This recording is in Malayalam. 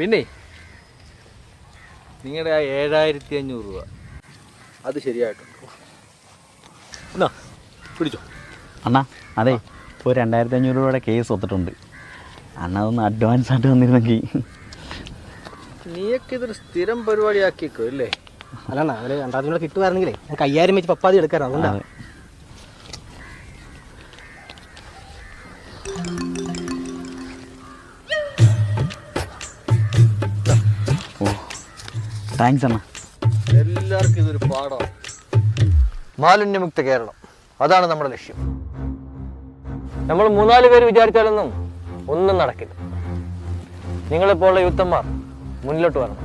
പിന്നെ നിങ്ങളുടെ ആ 7500 രൂപ അത് ശരിയായിട്ടുണ്ട്. എന്നാ പിടിച്ചോ അണ്ണാ. അതെ, ഇപ്പോൾ 2500 രൂപയുടെ കേസ് ഒത്തിട്ടുണ്ട്. അണ്ണ അതൊന്ന് അഡ്വാൻസ് ആയിട്ട് വന്നിരുന്നെങ്കിൽ. നീയൊക്കെ ഇതൊരു സ്ഥിരം പരിപാടിയാക്കിക്കോ അല്ലേ? അല്ലണ്ണ, ഒരു 2000 രൂപ കിട്ടുമായിരുന്നെങ്കിലേ നമുക്ക് 5000 വെച്ച് പപ്പാതി എടുക്കാറ്. അതുകൊണ്ടാണ്. ഓ താങ്ക്സ് അണ്ണ. എല്ലാവർക്കും ഇതൊരു പാഠമാണ്. മാലിന്യമുക്ത കേരളം, അതാണ് നമ്മുടെ ലക്ഷ്യം. നമ്മൾ 3-4 പേര് വിചാരിച്ചാലൊന്നും ഒന്നും നടക്കില്ല. നിങ്ങളെപ്പോലുള്ള യൂത്തന്മാർ മുന്നിലോട്ട് വരണം.